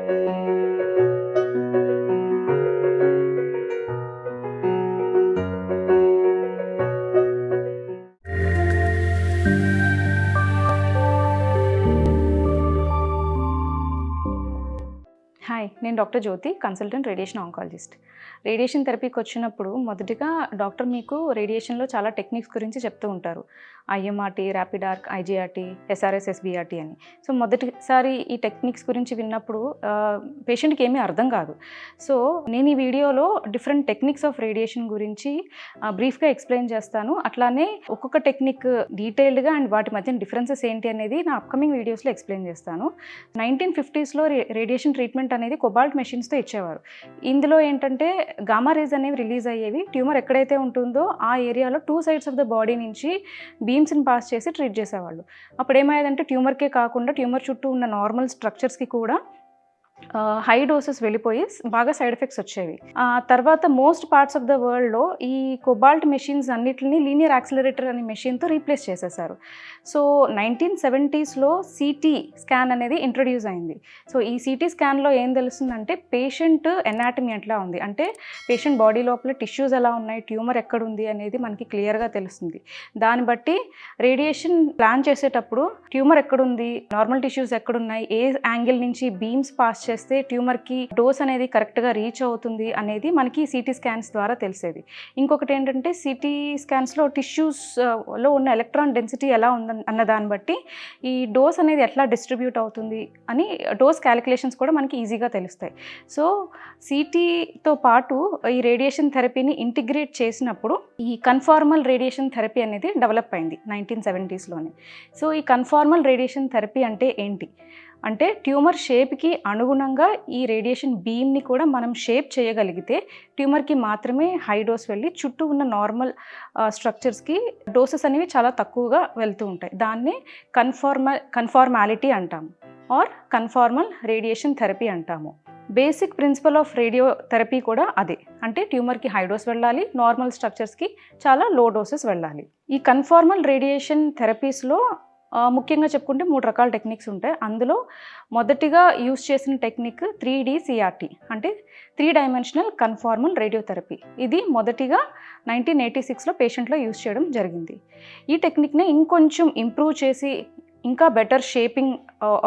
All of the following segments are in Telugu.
హాయ్, నేను డాక్టర్ జ్యోతి, కన్సల్టెంట్ రేడియేషన్ ఆంకాలజిస్ట్. రేడియేషన్ థెరపీకి వచ్చినప్పుడు మొదటిగా డాక్టర్ మీకు రేడియేషన్లో చాలా టెక్నిక్స్ గురించి చెప్తూ ఉంటారు. IMRT, rapid arc, IGRT, SRS, SBRT అని. సో మొదటిసారి ఈ టెక్నిక్స్ గురించి విన్నప్పుడు పేషెంట్కి ఏమీ అర్థం కాదు. సో నేను ఈ వీడియోలో డిఫరెంట్ టెక్నిక్స్ ఆఫ్ రేడియేషన్ గురించి బ్రీఫ్గా ఎక్స్ప్లెయిన్ చేస్తాను. అట్లానే ఒక్కొక్క టెక్నిక్ డీటెయిల్డ్గా అండ్ వాటి మధ్య డిఫరెన్సెస్ ఏంటి అనేది నా అప్కమింగ్ వీడియోస్లో ఎక్స్ప్లెయిన్ చేస్తాను. 1950స్లో రేడియేషన్ ట్రీట్మెంట్ అనేది కొబాల్ట్ మెషిన్స్తో ఇచ్చేవారు. ఇందులో ఏంటంటే గామా రేస్ అనేవి రిలీజ్ అయ్యేవి. ట్యూమర్ ఎక్కడైతే ఉంటుందో ఆ ఏరియాలో 2 sides ఆఫ్ ద బాడీ నుంచి బీమ్స్ని పాస్ చేసి ట్రీట్ చేసేవాళ్ళు. అప్పుడు ఏమయ్యేదంటే ట్యూమర్కే కాకుండా ట్యూమర్ చుట్టూ ఉన్న నార్మల్ స్ట్రక్చర్స్కి కూడా హై డోసెస్ వెళ్ళిపోయి బాగా సైడ్ ఎఫెక్ట్స్ వచ్చేవి. తర్వాత మోస్ట్ పార్ట్స్ ఆఫ్ ద వరల్డ్లో ఈ కొబాల్ట్ మెషిన్స్ అన్నిటిని లీనియర్ యాక్సిలరేటర్ అనే మెషిన్తో రీప్లేస్ చేసేసారు. సో 1970స్లో సిటీ స్కాన్ అనేది ఇంట్రడ్యూస్ అయింది. సో ఈ సిటీ స్కాన్లో ఏం తెలుస్తుందంటే పేషెంట్ ఎనాటమీ ఎట్లా ఉంది, అంటే పేషెంట్ బాడీ లోపల టిష్యూస్ ఎలా ఉన్నాయి, ట్యూమర్ ఎక్కడుంది అనేది మనకి క్లియర్గా తెలుస్తుంది. దాన్ని బట్టి రేడియేషన్ ప్లాన్ చేసేటప్పుడు ట్యూమర్ ఎక్కడుంది, నార్మల్ టిష్యూస్ ఎక్కడున్నాయి, ఏ యాంగిల్ నుంచి బీమ్స్ పాస్ చేస్తే ట్యూమర్కి డోస్ అనేది కరెక్ట్గా రీచ్ అవుతుంది అనేది మనకి సిటీ స్కాన్స్ ద్వారా తెలిసేది. ఇంకొకటి ఏంటంటే సిటీ స్కాన్స్లో టిష్యూస్లో ఉన్న ఎలక్ట్రాన్ డెన్సిటీ ఎలా ఉంది అన్న దాన్ని బట్టి ఈ డోస్ అనేది ఎట్లా డిస్ట్రిబ్యూట్ అవుతుంది అని డోస్ క్యాలిక్యులేషన్స్ కూడా మనకి ఈజీగా తెలుస్తాయి. సో సిటీతో పాటు ఈ రేడియేషన్ థెరపీని ఇంటిగ్రేట్ చేసినప్పుడు ఈ కన్ఫార్మల్ రేడియేషన్ థెరపీ అనేది డెవలప్ అయింది 1970స్లోనే. సో ఈ కన్ఫార్మల్ రేడియేషన్ థెరపీ అంటే ఏంటి అంటే ట్యూమర్ షేప్కి అనుగుణంగా ఈ రేడియేషన్ బీమ్ని కూడా మనం షేప్ చేయగలిగితే ట్యూమర్కి మాత్రమే హై డోస్ వెళ్ళి చుట్టూ ఉన్న స్ట్రక్చర్స్కి డోసెస్ అనేవి చాలా తక్కువగా వెళ్తూ ఉంటాయి. దాన్ని కన్ఫార్మాలిటీ అంటాము ఆర్ కన్ఫార్మల్ రేడియేషన్ థెరపీ అంటాము. Basic principle of radio therapy కూడా అదే, అంటే ట్యూమర్కి హై డోస్ వెళ్ళాలి, నార్మల్ స్ట్రక్చర్స్కి చాలా లో డోసెస్ వెళ్ళాలి. ఈ కన్ఫార్మల్ రేడియేషన్ థెరపీస్లో ముఖ్యంగా చెప్పుకుంటే 3 రకాల టెక్నిక్స్ ఉంటాయి. అందులో మొదటిగా యూస్ చేసిన టెక్నిక్ 3D CRT, అంటే 3 డైమెన్షనల్ కన్ఫార్మల్ రేడియోథెరపీ. ఇది మొదటిగా 1986లో పేషెంట్లో యూస్ చేయడం జరిగింది. ఈ టెక్నిక్ని ఇంకొంచెం ఇంప్రూవ్ చేసి ఇంకా better shaping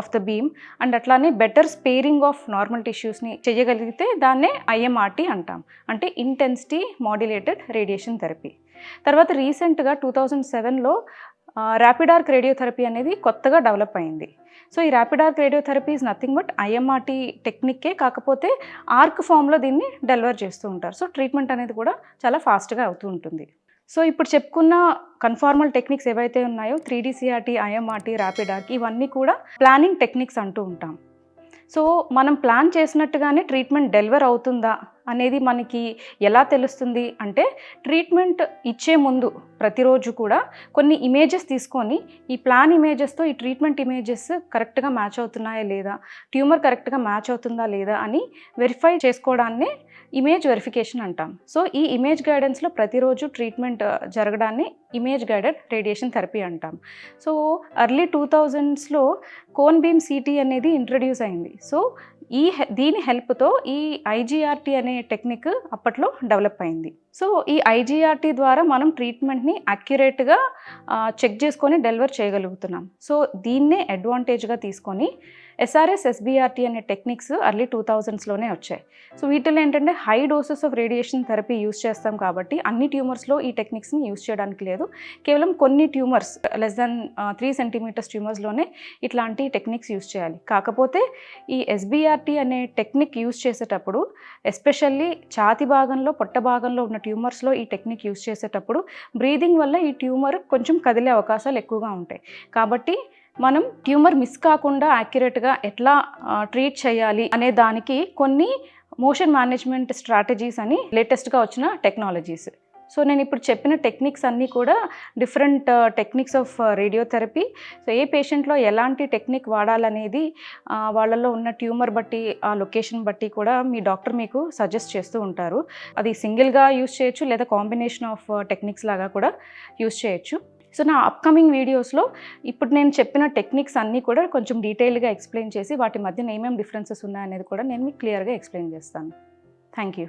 of the beam and అట్లానే బెటర్ స్పేరింగ్ ఆఫ్ నార్మల్ టిష్యూస్ని చేయగలిగితే దాన్నే IMRT అంటాం, అంటే ఇంటెన్సిటీ మాడ్యులేటెడ్ రేడియేషన్ థెరపీ. తర్వాత రీసెంట్గా 2007లో ర్యాపిడ్ ఆర్క్ రేడియోథెరపీ అనేది కొత్తగా డెవలప్ అయింది. సో ఈ rapid arc radiotherapy is nothing but IMRT టెక్నిక్కే, కాకపోతే ఆర్క్ ఫామ్లో దీన్ని డెలివర్ చేస్తూ ఉంటారు. సో ట్రీట్మెంట్ అనేది కూడా చాలా ఫాస్ట్గా అవుతూ ఉంటుంది. సో ఇప్పుడు చెప్పుకున్న కన్ఫార్మల్ టెక్నిక్స్ ఏవైతే ఉన్నాయో 3D CRT, IMRT, rapid arc, ఇవన్నీ కూడా ప్లానింగ్ టెక్నిక్స్ అంటూ ఉంటాం. సో మనం ప్లాన్ చేసినట్టుగానే ట్రీట్మెంట్ డెలివర్ అవుతుందా అనేది మనకి ఎలా తెలుస్తుంది అంటే ట్రీట్మెంట్ ఇచ్చే ముందు ప్రతిరోజు కూడా కొన్ని ఇమేజెస్ తీసుకొని ఈ ప్లాన్ ఇమేజెస్తో ఈ ట్రీట్మెంట్ ఇమేజెస్ కరెక్ట్గా మ్యాచ్ అవుతున్నాయా లేదా, ట్యూమర్ కరెక్ట్గా మ్యాచ్ అవుతుందా లేదా అని వెరిఫై చేసుకోవడాన్ని ఇమేజ్ వెరిఫికేషన్ అంటాం. సో ఈ ఇమేజ్ గైడెన్స్లో ప్రతిరోజు ట్రీట్మెంట్ జరగడాన్ని ఇమేజ్ గైడెడ్ రేడియేషన్ థెరపీ అంటాం. సో ఎర్లీ 2000స్లో కోన్ బీమ్ CT అనేది ఇంట్రడ్యూస్ అయింది. సో దీని హెల్ప్తో ఈ IGRT అనే టెక్నిక్ అప్పట్లో డెవలప్ అయింది. సో ఈ IGRT ద్వారా మనం ట్రీట్మెంట్ని అక్యురేట్గా చెక్ చేసుకొని డెలివర్ చేయగలుగుతున్నాం. సో దీన్నే అడ్వాంటేజ్గా తీసుకొని SRS, SBRT అనే టెక్నిక్స్ ఎర్లీ 2000స్లోనే వచ్చాయి. సో వీటిలో ఏంటంటే high doses of radiation therapy use చేస్తాం కాబట్టి అన్ని ట్యూమర్స్లో ఈ టెక్నిక్స్ని యూస్ చేయడానికి లేదు. కేవలం కొన్ని ట్యూమర్స్ లెస్ దెన్ 3 centimeters ట్యూమర్స్లోనే ఇట్లాంటి టెక్నిక్స్ యూస్ చేయాలి. కాకపోతే ఈ SBRT అనే టెక్నిక్ యూస్ చేసేటప్పుడు ఎస్పెషల్లీ ఛాతి భాగంలో, పొట్ట భాగంలో ఉన్న ట్యూమర్స్లో ఈ టెక్నిక్ యూస్ చేసేటప్పుడు బ్రీదింగ్ వల్ల ఈ ట్యూమర్ కొంచెం కదిలే అవకాశాలు ఎక్కువగా ఉంటాయి. కాబట్టి మనం ట్యూమర్ మిస్ కాకుండా యాక్యురేట్గా ఎట్లా ట్రీట్ చేయాలి అనే దానికి కొన్ని మోషన్ మేనేజ్మెంట్ స్ట్రాటజీస్ అని లేటెస్ట్గా వచ్చిన టెక్నాలజీస్. సో నేను ఇప్పుడు చెప్పిన టెక్నిక్స్ అన్నీ కూడా different techniques of radiotherapy. So ఏ పేషెంట్లో ఎలాంటి టెక్నిక్ వాడాలనేది వాళ్ళల్లో ఉన్న ట్యూమర్ బట్టి, ఆ లొకేషన్ బట్టి కూడా మీ డాక్టర్ మీకు సజెస్ట్ చేస్తూ ఉంటారు. అది సింగిల్గా యూస్ చేయొచ్చు లేదా కాంబినేషన్ ఆఫ్ టెక్నిక్స్ లాగా కూడా యూస్ చేయొచ్చు. సో నా అప్కమింగ్ వీడియోస్లో ఇప్పుడు నేను చెప్పిన టెక్నిక్స్ అన్నీ కూడా కొంచెం డీటెయిల్గా ఎక్స్ప్లెయిన్ చేసి వాటి మధ్యన ఏమేమి డిఫరెన్సెస్ ఉన్నాయనేది కూడా నేను మీకు క్లియర్గా ఎక్స్ప్లెయిన్ చేస్తాను. Thank you.